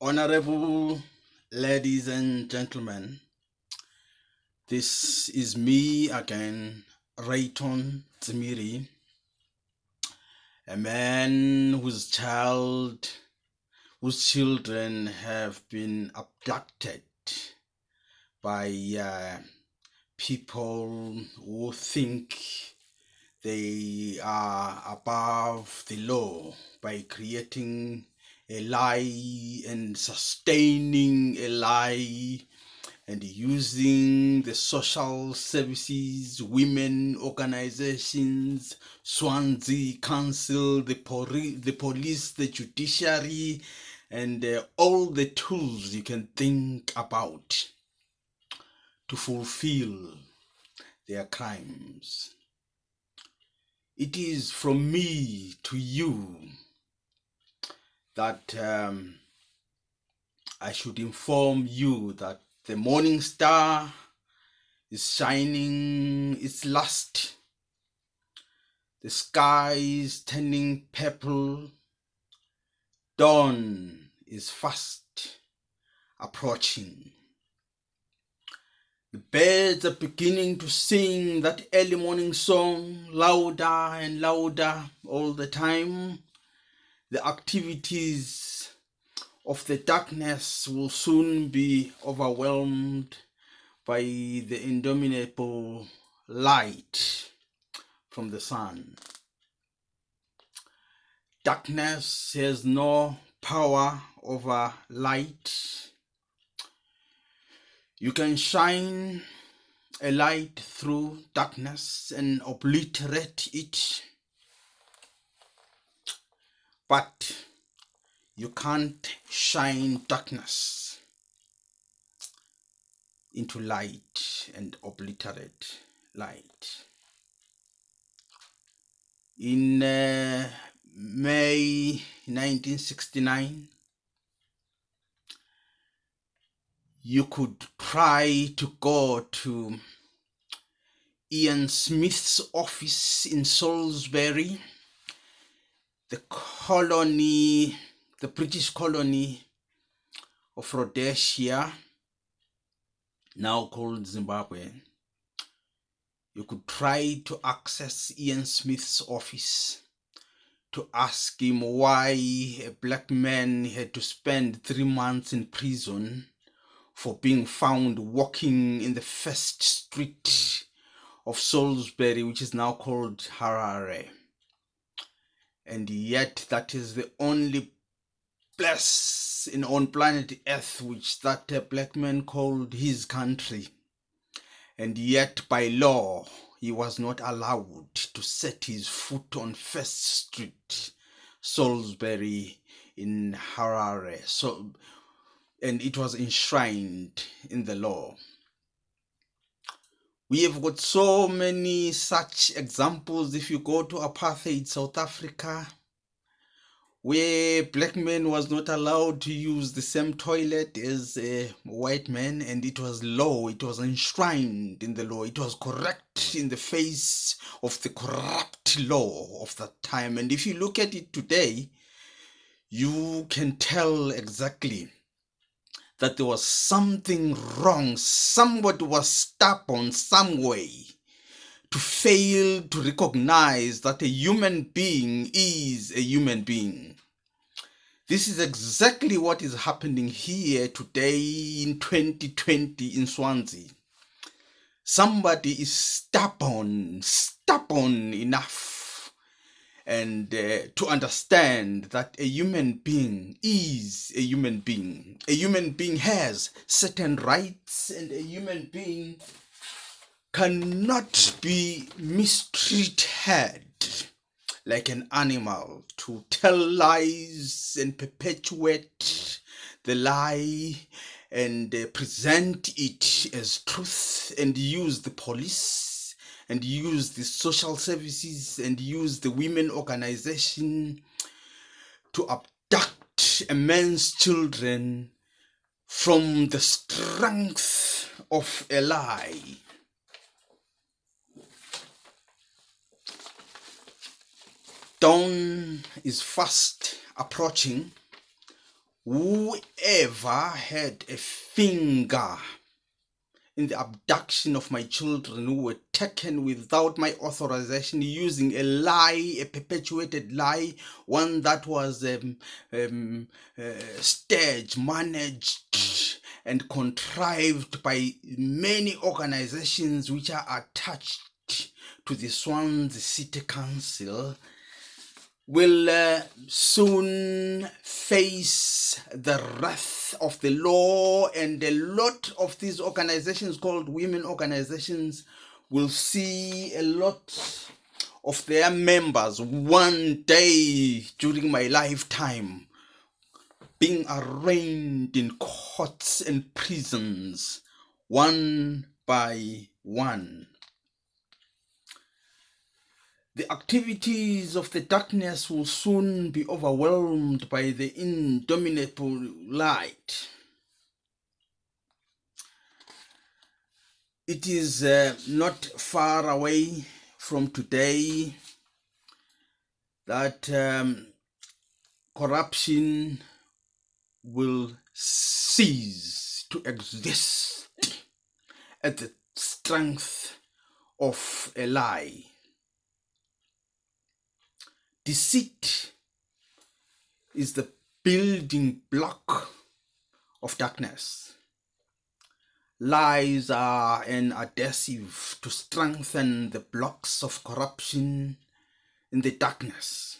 Honorable ladies and gentlemen, this is me again, Rayton Zimiri, a man whose children have been abducted by people who think they are above the law by creating a lie and sustaining a lie and using the social services, women organizations, Swansea Council, the police, the judiciary, and all the tools you can think about to fulfill their crimes. It is from me to you that I should inform you that the morning star is shining its last. The sky is turning purple. Dawn is fast approaching. The birds are beginning to sing that early morning song louder and louder all the time. The activities of the darkness will soon be overwhelmed by the indomitable light from the sun. Darkness has no power over light. You can shine a light through darkness and obliterate it, but you can't shine darkness into light and obliterate light. In May 1969, you could try to go to Ian Smith's office in Salisbury, the British colony of Rhodesia, now called Zimbabwe. You could try to access Ian Smith's office to ask him why a black man had to spend 3 months in prison for being found walking in the first street of Salisbury, which is now called Harare. And yet that is the only place on planet Earth which that black man called his country. And yet by law, he was not allowed to set his foot on First Street, Salisbury in Harare. And it was enshrined in the law. We have got so many such examples. If you go to apartheid South Africa, where black man was not allowed to use the same toilet as a white man, and it was law, it was enshrined in the law, it was correct in the face of the corrupt law of that time. And if you look at it today, you can tell exactly that there was something wrong. Somebody was stubborn some way to fail to recognize that a human being is a human being. This is exactly what is happening here today in 2020 in Swansea. Somebody is stubborn enough and to understand that a human being is a human being. A human being has certain rights, and a human being cannot be mistreated like an animal, to tell lies and perpetuate the lie and present it as truth, and use the police and use the social services and use the women organization to abduct a man's children from the strength of a lie. Dawn is fast approaching. whoever had a finger in the abduction of my children who were taken without my authorization, using a lie, a perpetuated lie, one that was staged, managed, and contrived by many organizations which are attached to the Swansea City Council, will soon face the wrath of the law, and a lot of these organizations called women organizations will see a lot of their members one day during my lifetime being arraigned in courts and prisons one by one. The activities of the darkness will soon be overwhelmed by the indomitable light. It is not far away from today that corruption will cease to exist at the strength of a lie. Deceit is the building block of darkness. Lies are an adhesive to strengthen the blocks of corruption in the darkness.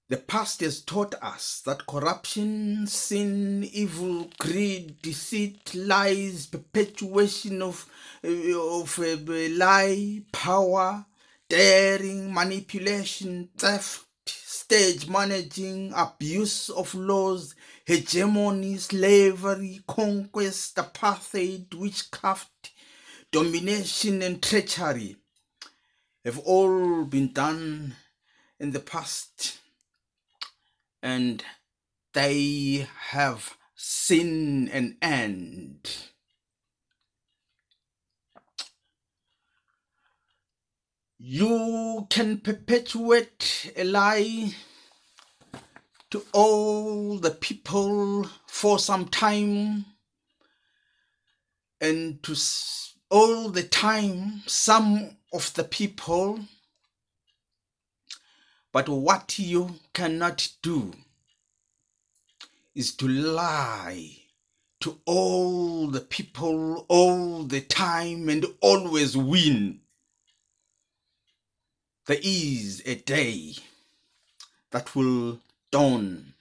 The past has taught us that corruption, sin, evil, greed, deceit, lies, perpetuation of lie, power, daring, manipulation, theft, stage managing, abuse of laws, hegemony, slavery, conquest, apartheid, witchcraft, domination, and treachery have all been done in the past, and they have seen an end. You can perpetuate a lie to all the people for some time, and to all the time some of the people, but what you cannot do is to lie to all the people all the time and always win. There is a day that will dawn,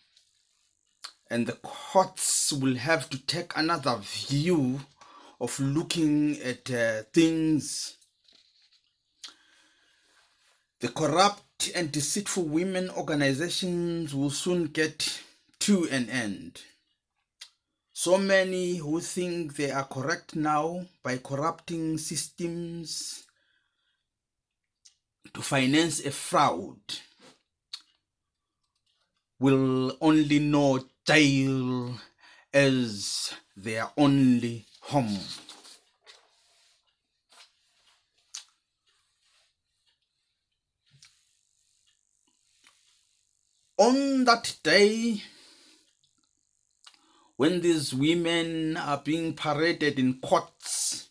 and the courts will have to take another view of looking at things. The corrupt and deceitful women organizations will soon get to an end. So many who think they are correct now by corrupting systems to finance a fraud will only know jail as their only home. On that day, when these women are being paraded in courts,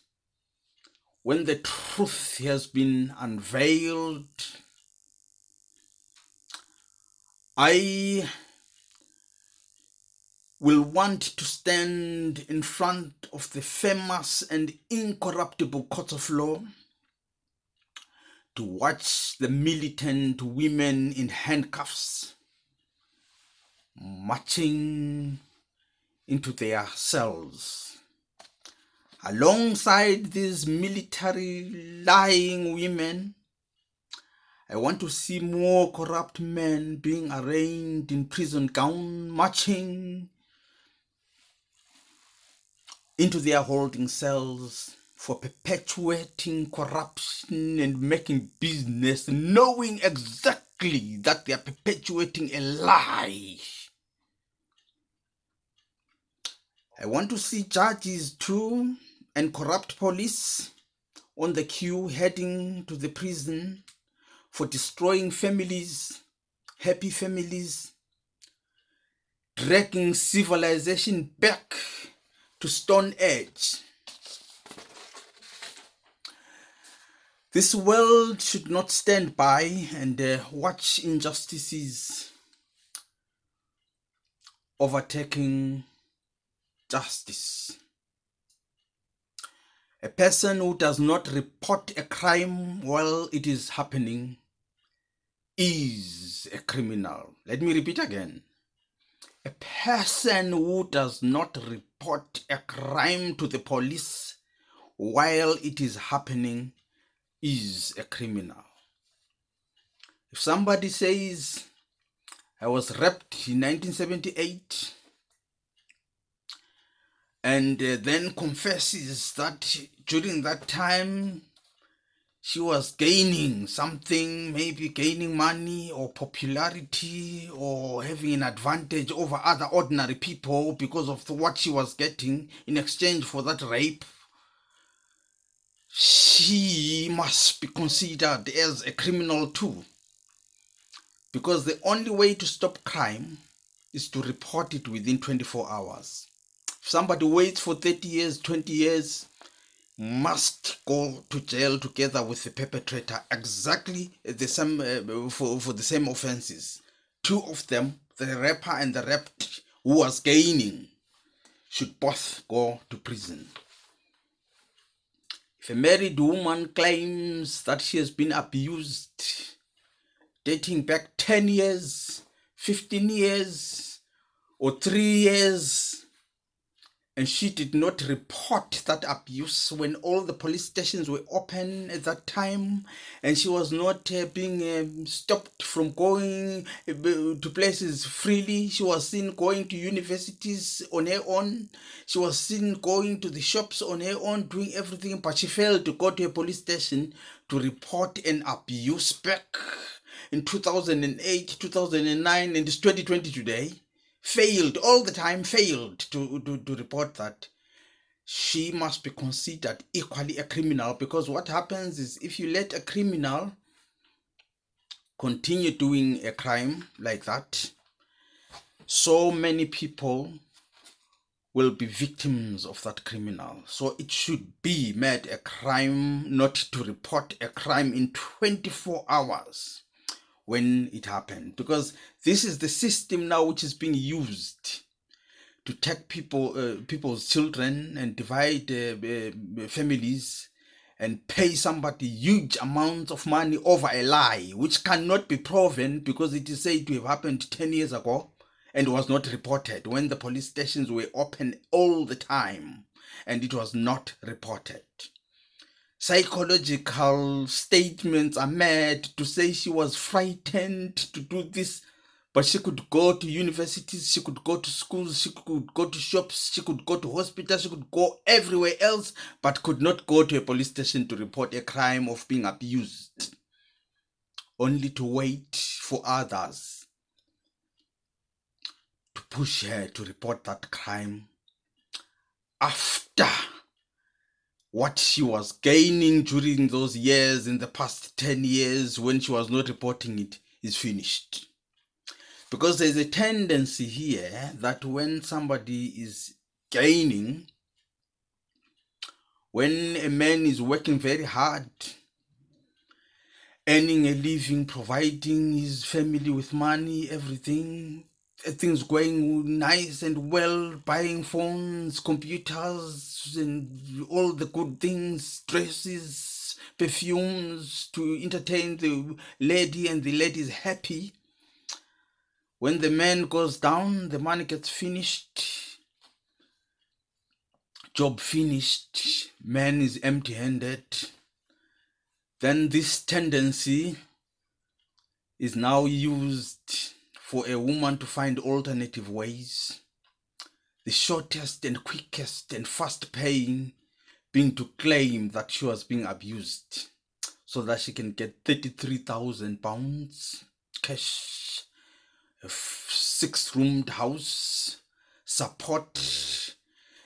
when the truth has been unveiled, I will want to stand in front of the famous and incorruptible court of law to watch the militant women in handcuffs marching into their cells. Alongside these military lying women, I want to see more corrupt men being arraigned in prison gown, marching into their holding cells for perpetuating corruption and making business, knowing exactly that they are perpetuating a lie. I want to see judges too and corrupt police on the queue heading to the prison for destroying families, happy families, dragging civilization back to Stone Age. This world should not stand by and watch injustices overtaking justice. A person who does not report a crime while it is happening is a criminal. Let me repeat again. A person who does not report a crime to the police while it is happening is a criminal. If somebody says, I was raped in 1978, and then confesses that during that time she was gaining something, maybe gaining money or popularity or having an advantage over other ordinary people because of what she was getting in exchange for that rape, she must be considered as a criminal too. Because the only way to stop crime is to report it within 24 hours. If somebody waits for 30 years, 20 years, must go to jail together with the perpetrator exactly the same for the same offenses. Two of them, the rapper and the raped who was gaining, should both go to prison. If a married woman claims that she has been abused dating back 10 years, 15 years, or 3 years, and she did not report that abuse when all the police stations were open at that time, and she was not being stopped from going to places freely. She was seen going to universities on her own. She was seen going to the shops on her own, doing everything, but she failed to go to a police station to report an abuse back in 2008, 2009, and it's 2020 today. Failed all the time, failed to report that. She must be considered equally a criminal, because what happens is if you let a criminal continue doing a crime like that, so many people will be victims of that criminal. So it should be made a crime not to report a crime in 24 hours when it happened, because this is the system now which is being used to take people's children and divide families and pay somebody huge amounts of money over a lie which cannot be proven, because it is said to have happened 10 years ago and was not reported when the police stations were open all the time, and it was not reported. Psychological statements are made to say she was frightened to do this, but she could go to universities, she could go to schools, she could go to shops, she could go to hospitals, she could go everywhere else, but could not go to a police station to report a crime of being abused, only to wait for others to push her to report that crime after what she was gaining during those years, in the past 10 years when she was not reporting it, is finished. Because there's a tendency here that when somebody is gaining, when a man is working very hard, earning a living, providing his family with money, everything, things going nice and well, buying phones, computers, and all the good things, dresses, perfumes to entertain the lady, and the lady is happy. When the man goes down, the money gets finished, job finished, man is empty-handed. Then this tendency is now used for a woman to find alternative ways, the shortest and quickest and fast paying being to claim that she was being abused so that she can get £33,000 cash, a 6-roomed house, support,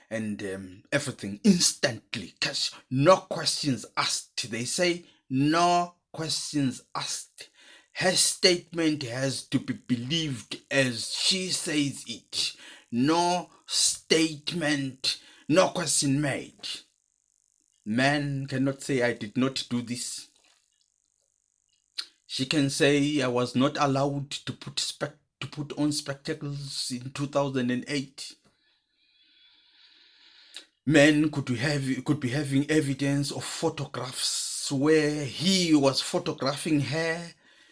and everything instantly, cash, no questions asked. They say no questions asked. Her statement has to be believed as she says it. No statement, no question made. Man cannot say, I did not do this. She can say, I was not allowed to put on spectacles in 2008. Men could be having evidence of photographs where he was photographing her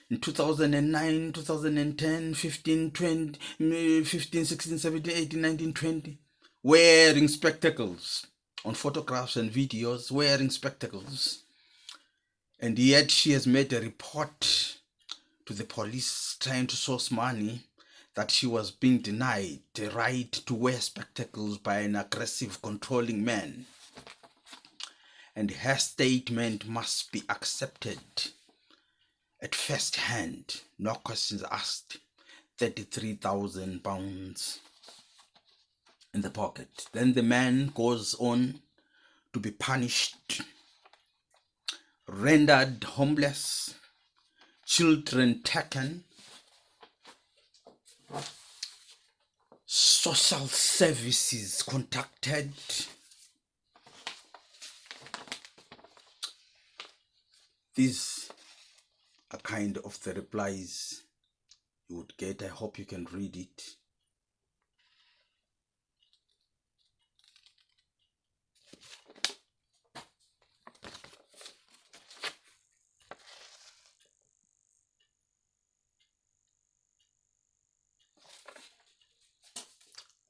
in 2009, 2010, 15, 20, 15, 16, 17, 18, 19, 20, wearing spectacles on photographs and videos, wearing spectacles. And yet she has made a report to the police trying to source money that she was being denied the right to wear spectacles by an aggressive, controlling man. And her statement must be accepted at first hand, no questions asked. 33,000 pounds in the pocket. Then the man goes on to be punished, rendered homeless, children taken, social services contacted. These are kind of the replies you would get. I hope you can read it.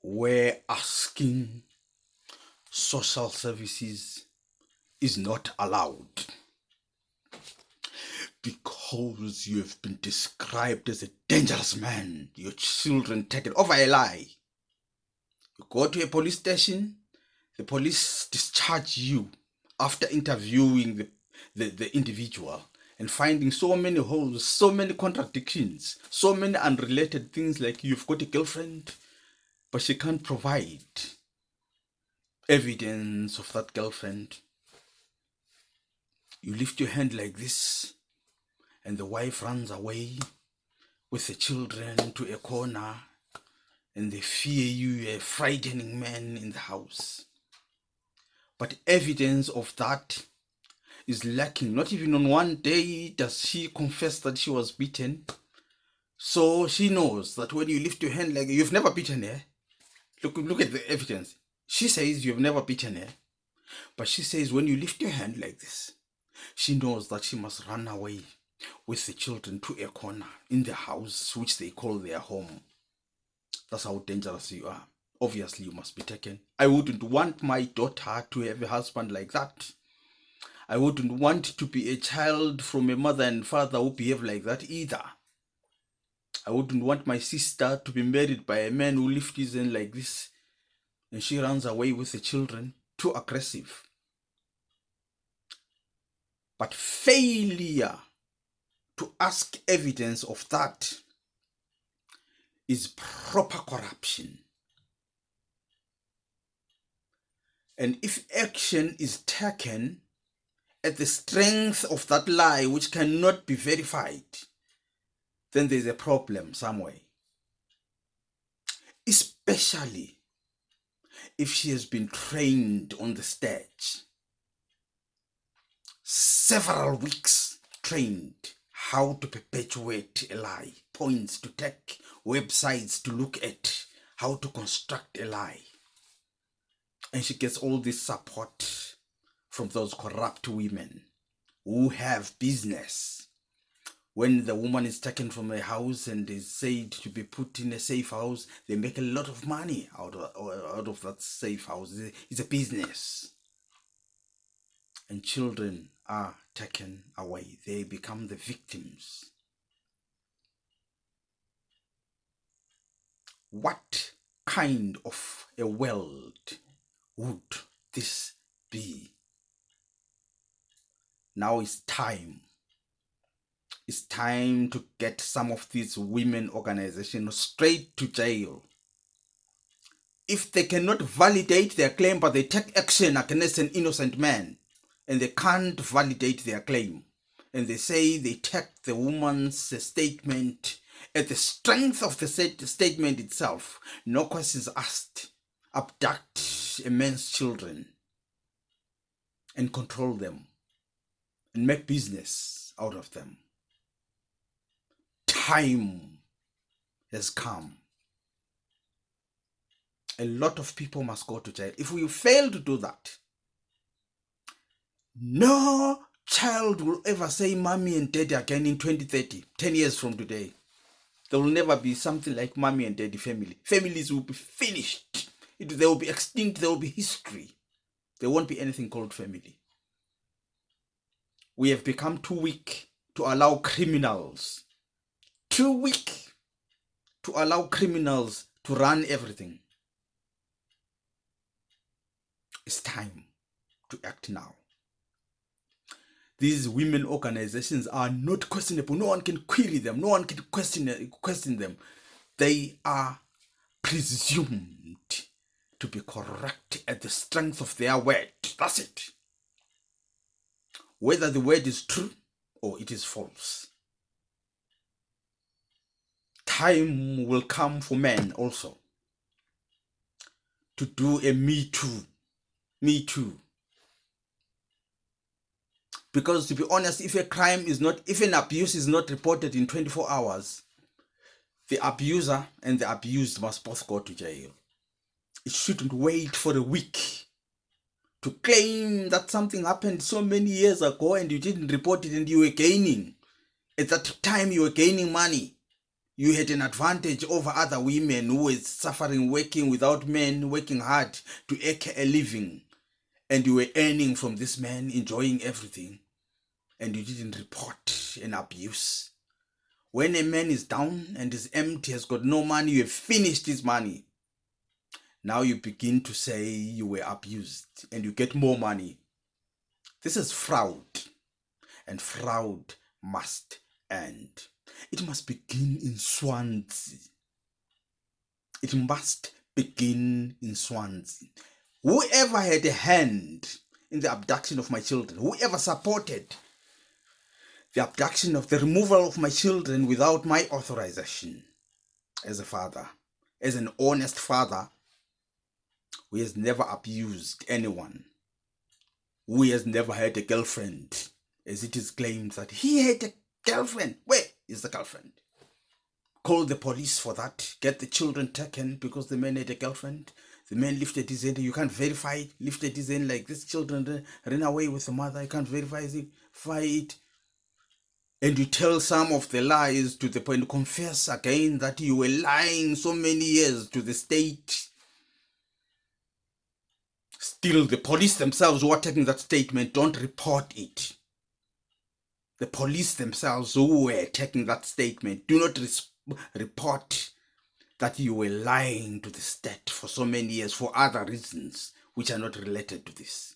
Where asking social services is not allowed because you have been described as a dangerous man, your children taken over a lie. You go to a police station, the police discharge you after interviewing the individual and finding so many holes, so many contradictions, so many unrelated things, like you've got a girlfriend, but she can't provide evidence of that girlfriend. You lift your hand like this, and the wife runs away with the children to a corner, and they fear you, a frightening man in the house. But evidence of that is lacking. Not even on one day does she confess that she was beaten. So she knows that when you lift your hand like you've never beaten her. Look at the evidence. She says you've never beaten her. But she says when you lift your hand like this, she knows that she must run away with the children to a corner in the house, which they call their home. That's how dangerous you are. Obviously, you must be taken. I wouldn't want my daughter to have a husband like that. I wouldn't want to be a child from a mother and father who behave like that either. I wouldn't want my sister to be married by a man who lifts his hand like this and she runs away with the children. Too aggressive. But failure to ask evidence of that is proper corruption. And if action is taken at the strength of that lie, which cannot be verified, then there's a problem somewhere. Especially if she has been trained on the stage. Several weeks trained how to perpetuate a lie, points to take, websites to look at, how to construct a lie. And she gets all this support from those corrupt women who have business. When the woman is taken from a house and is said to be put in a safe house, they make a lot of money out of that safe house. It's a business. And children are taken away. They become the victims. What kind of a world would this be? Now it's time. It's time to get some of these women organizations straight to jail. If they cannot validate their claim, but they take action against an innocent man, and they can't validate their claim, and they say they take the woman's statement at the strength of the statement itself, no questions asked, abduct a man's children and control them and make business out of them. Time has come. A lot of people must go to jail. If we fail to do that, no child will ever say mommy and daddy again in 2030, 10 years from today. There will never be something like mommy and daddy family. Families will be finished. They will be extinct. There will be history. There won't be anything called family. We have become too weak to allow criminals. Too weak to allow criminals to run everything. It's time to act now. These women organizations are not questionable. No one can query them. No one can question them. They are presumed to be correct at the strength of their word. That's it. Whether the word is true or it is false. Time will come for men also to do a Me Too. Me Too. Because to be honest, if an abuse is not reported in 24 hours, the abuser and the abused must both go to jail. It shouldn't wait for a week to claim that something happened so many years ago and you didn't report it and you were gaining. At that time you were gaining money. You had an advantage over other women who were suffering, working without men, working hard to eke a living. And you were earning from this man, enjoying everything. And you didn't report an abuse. When a man is down and is empty, has got no money, you have finished his money. Now you begin to say you were abused and you get more money. This is fraud. And fraud must end. It must begin in Swansea. It must begin in Swansea. Whoever had a hand in the abduction of my children, whoever supported the abduction of the removal of my children without my authorization as a father, as an honest father who has never abused anyone, who has never had a girlfriend, as it is claimed that he had a girlfriend. Where is the girlfriend? Call the police for that. Get the children taken because the man had a girlfriend. The man lifted his hand. You can't verify it. Lifted his hand like this. Children ran away with the mother. You can't verify it. And you tell some of the lies to the point, confess again that you were lying so many years to the state. Still, the police themselves who are taking that statement don't report it. The police themselves who were taking that statement do not report that you were lying to the state for so many years for other reasons which are not related to this.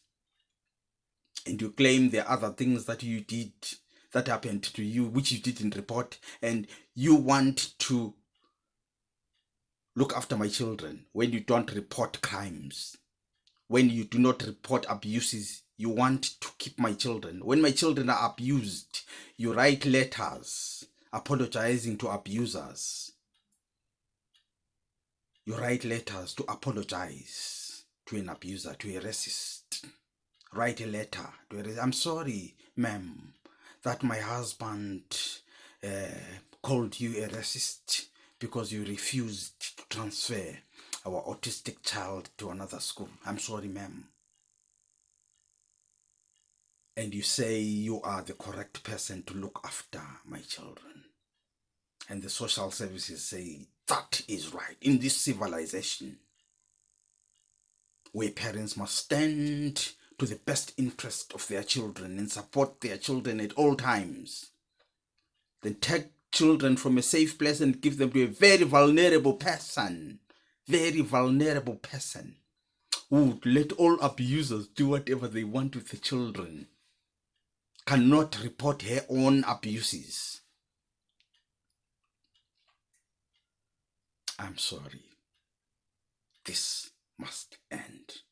And you claim there are other things that you did that happened to you which you didn't report, and you want to look after my children when you don't report crimes, when you do not report abuses. You want to keep my children. When my children are abused, you write letters apologizing to abusers. You write letters to apologize to an abuser, to a racist. Write a letter to a racist. I'm sorry, ma'am, that my husband called you a racist because you refused to transfer our autistic child to another school. I'm sorry, ma'am. And you say you are the correct person to look after my children. And the social services say that is right. In this civilization, where parents must stand to the best interest of their children and support their children at all times, then take children from a safe place and give them to a very vulnerable person who would let all abusers do whatever they want with the children, cannot report her own abuses. I'm sorry. This must end.